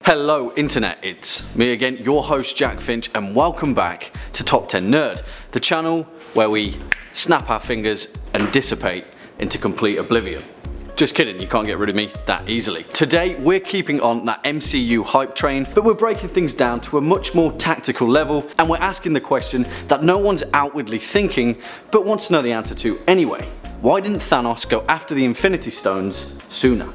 Hello Internet, it's me again, your host Jack Finch, and welcome back to Top 10 Nerd, the channel where we snap our fingers and dissipate into complete oblivion. Just kidding, you can't get rid of me that easily. Today we're keeping on that MCU hype train, but we're breaking things down to a much more tactical level, and we're asking the question that no one's outwardly thinking but wants to know the answer to anyway. Why didn't Thanos go after the Infinity Stones sooner?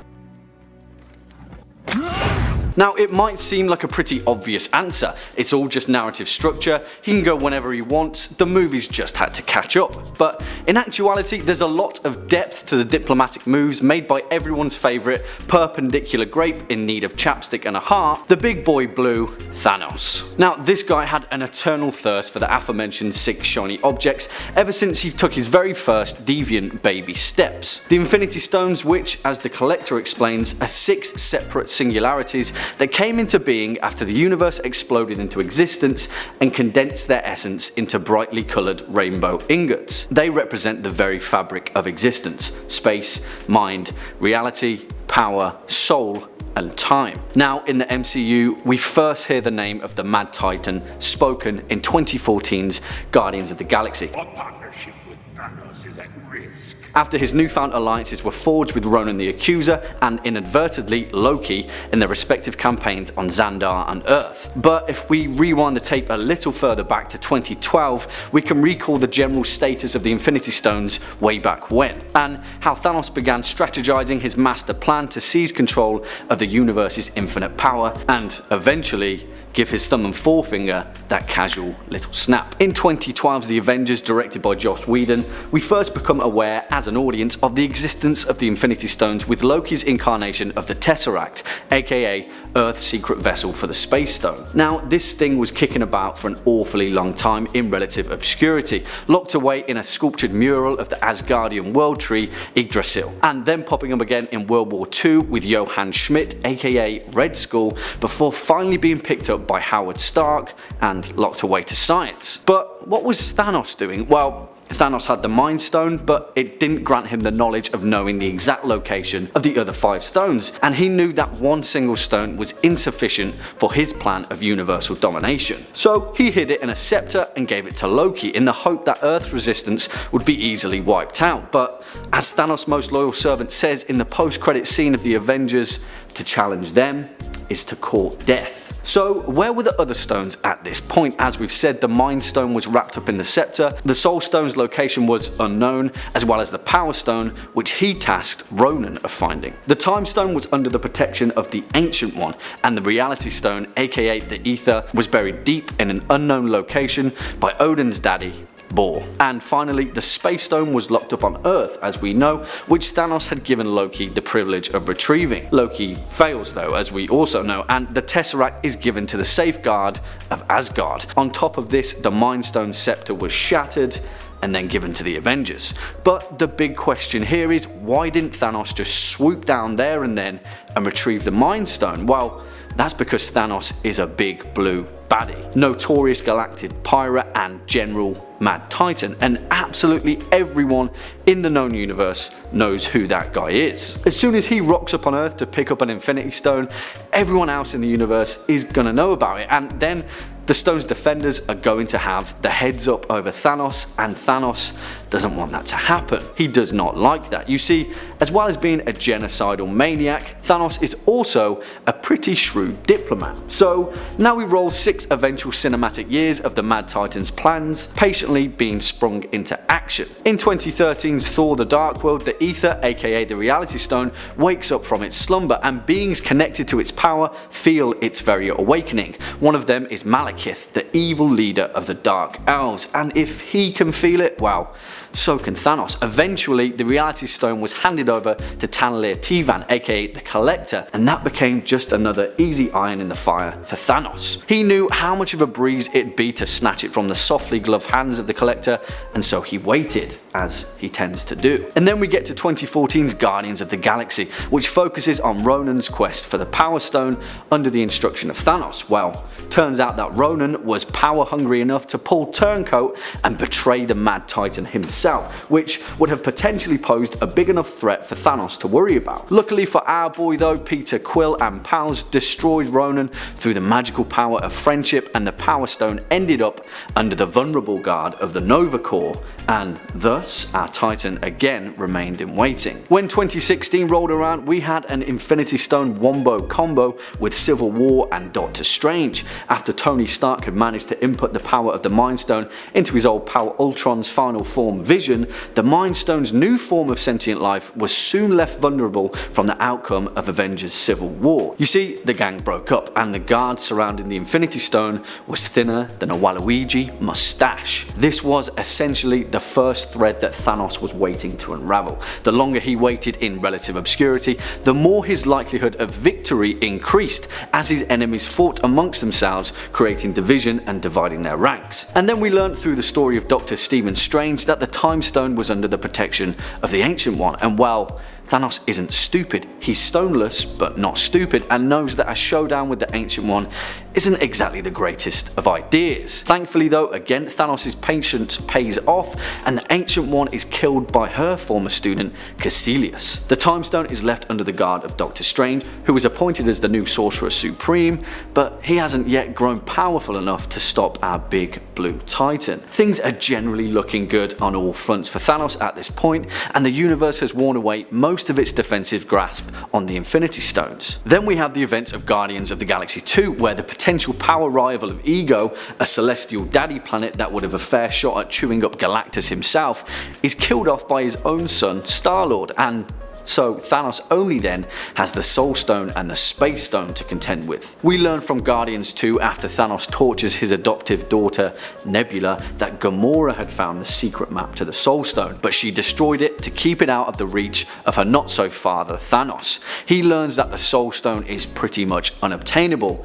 Now, it might seem like a pretty obvious answer. It's all just narrative structure, he can go whenever he wants, the movies just had to catch up. But in actuality, there's a lot of depth to the diplomatic moves made by everyone's favourite perpendicular grape in need of chapstick and a heart, the big boy blue, Thanos. Now, this guy had an eternal thirst for the aforementioned 6 shiny objects ever since he took his very first deviant baby steps. The Infinity Stones, which, as the collector explains, are 6 separate singularities that came into being after the universe exploded into existence and condensed their essence into brightly coloured rainbow ingots. They represent the very fabric of existence: space, mind, reality, power, soul, and time. Now, in the MCU, we first hear the name of the Mad Titan spoken in 2014's Guardians of the Galaxy. Our partnership with Thanos is at risk. After his newfound alliances were forged with Ronan the Accuser and inadvertently Loki in their respective campaigns on Xandar and Earth. But if we rewind the tape a little further back to 2012, we can recall the general status of the Infinity Stones way back when, and how Thanos began strategizing his master plan to seize control of the universe's infinite power and eventually give his thumb and forefinger that casual little snap. In 2012's The Avengers, directed by Joss Whedon, we first become aware as an audience of the existence of the Infinity Stones with Loki's incarnation of the Tesseract, aka Earth's secret vessel for the Space Stone. Now, this thing was kicking about for an awfully long time in relative obscurity, locked away in a sculptured mural of the Asgardian world tree Yggdrasil, and then popping up again in World War II with Johann Schmidt, aka Red Skull, before finally being picked up by Howard Stark and locked away to science. But what was Thanos doing? Well, Thanos had the Mind Stone, but it didn't grant him the knowledge of knowing the exact location of the other 5 stones, and he knew that one single stone was insufficient for his plan of universal domination. So he hid it in a scepter and gave it to Loki in the hope that Earth's resistance would be easily wiped out. But as Thanos' most loyal servant says in the post-credit scene of the Avengers, to challenge them is to court death. So where were the other stones at this point? As we've said, the Mind Stone was wrapped up in the scepter, the Soul Stone's location was unknown, as well as the Power Stone, which he tasked Ronan of finding. The Time Stone was under the protection of the Ancient One, and the Reality Stone, aka the Ether, was buried deep in an unknown location by Odin's daddy, Bor. And finally, the Space Stone was locked up on Earth, as we know, which Thanos had given Loki the privilege of retrieving. Loki fails though, as we also know, and the Tesseract is given to the safeguard of Asgard. On top of this, the Mind Stone scepter was shattered and then given to the Avengers. But the big question here is, why didn't Thanos just swoop down there and then and retrieve the Mind Stone? Well, that's because Thanos is a big blue baddie, notorious galactic pirate and general Mad Titan, and absolutely everyone in the known universe knows who that guy is. As soon as he rocks up on Earth to pick up an Infinity Stone, everyone else in the universe is gonna know about it, and then the Stone's defenders are going to have the heads up over Thanos, and Thanos doesn't want that to happen. He does not like that. You see, as well as being a genocidal maniac, Thanos is also a pretty shrewd diplomat. So now we roll 6 eventual cinematic years of the Mad Titan's plans patiently being sprung into action. In 2013's Thor: The Dark World, the Ether, aka the Reality Stone, wakes up from its slumber, and beings connected to its power feel its very awakening. One of them is Malekith, the evil leader of the Dark Elves, and if he can feel it, well, so can Thanos. Eventually, the Reality Stone was handed over to Tanlir Tivan, aka the Collector, and that became just another easy iron in the fire for Thanos. He knew how much of a breeze it'd be to snatch it from the softly gloved hands of the Collector, and so he waited, as he tends to do. And then we get to 2014's Guardians of the Galaxy, which focuses on Ronan's quest for the Power Stone under the instruction of Thanos. Well, turns out that Ronan was power hungry enough to pull turncoat and betray the Mad Titan himself, which would have potentially posed a big enough threat for Thanos to worry about. Luckily for our boy though, Peter Quill and pals destroyed Ronan through the magical power of friendship, and the Power Stone ended up under the vulnerable guard of the Nova Corps, and thus our Titan again remained in waiting. When 2016 rolled around, we had an Infinity Stone wombo combo with Civil War and Doctor Strange. After Tony Stark had managed to input the power of the Mind Stone into his old pal Ultron's final form Vision, the Mind Stone's new form of sentient life was soon left vulnerable from the outcome of Avengers Civil War. You see, the gang broke up and the guard surrounding the Infinity Stone was thinner than a Waluigi mustache. This was essentially the first thread that Thanos was waiting to unravel. The longer he waited in relative obscurity, the more his likelihood of victory increased as his enemies fought amongst themselves, creating division and dividing their ranks. And then we learned through the story of Dr. Stephen Strange that the Time Stone was under the protection of the Ancient One, and well, Thanos isn't stupid. He's stoneless but not stupid, and knows that a showdown with the Ancient One isn't exactly the greatest of ideas. Thankfully though, again, Thanos' patience pays off and the Ancient One is killed by her former student Caecilius. The Time Stone is left under the guard of Doctor Strange, who is appointed as the new Sorcerer Supreme, but he hasn't yet grown powerful enough to stop our big blue Titan. Things are generally looking good on all fronts for Thanos at this point, and the universe has worn away most of its defensive grasp on the Infinity Stones. Then we have the events of Guardians of the Galaxy 2, where the potential power rival of Ego, a celestial daddy planet that would have a fair shot at chewing up Galactus himself, is killed off by his own son Star-Lord, and so Thanos only then has the Soul Stone and the Space Stone to contend with. We learn from Guardians 2, after Thanos tortures his adoptive daughter Nebula, that Gamora had found the secret map to the Soul Stone, but she destroyed it to keep it out of the reach of her not-so-father Thanos. He learns that the Soul Stone is pretty much unobtainable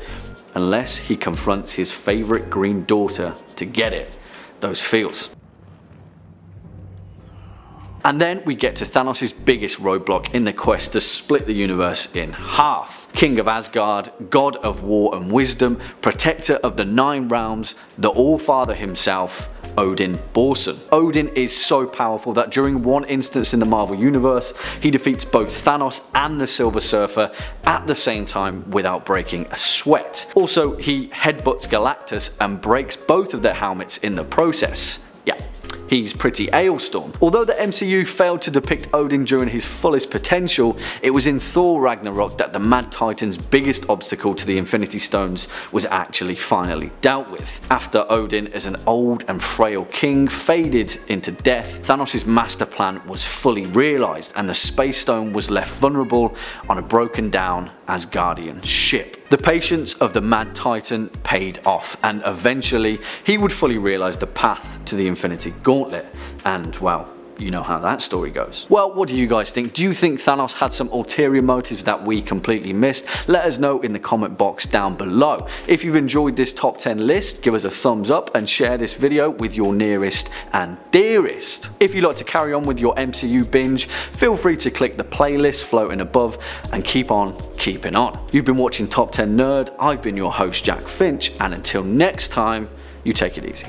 unless he confronts his favourite green daughter to get it. Those feels. And then we get to Thanos' biggest roadblock in the quest to split the universe in half. King of Asgard, god of war and wisdom, protector of the 9 realms, the All-Father himself, Odin Borson. Odin is so powerful that during one instance in the Marvel Universe, he defeats both Thanos and the Silver Surfer at the same time without breaking a sweat. Also, he headbutts Galactus and breaks both of their helmets in the process. Yeah. He's pretty Ailstorm. Although the MCU failed to depict Odin during his fullest potential, it was in Thor Ragnarok that the Mad Titan's biggest obstacle to the Infinity Stones was actually finally dealt with. After Odin, as an old and frail king, faded into death, Thanos' master plan was fully realised, and the Space Stone was left vulnerable on a broken down Asgardian ship. The patience of the Mad Titan paid off, and eventually he would fully realise the path to the Infinity Gauntlet, and well, you know how that story goes. Well, what do you guys think? Do you think Thanos had some ulterior motives that we completely missed? Let us know in the comment box down below. If you've enjoyed this top 10 list, give us a thumbs up and share this video with your nearest and dearest. If you'd like to carry on with your MCU binge, feel free to click the playlist floating above and keep on keeping on. You've been watching Top 10 Nerd, I've been your host Jack Finch, and until next time, you take it easy.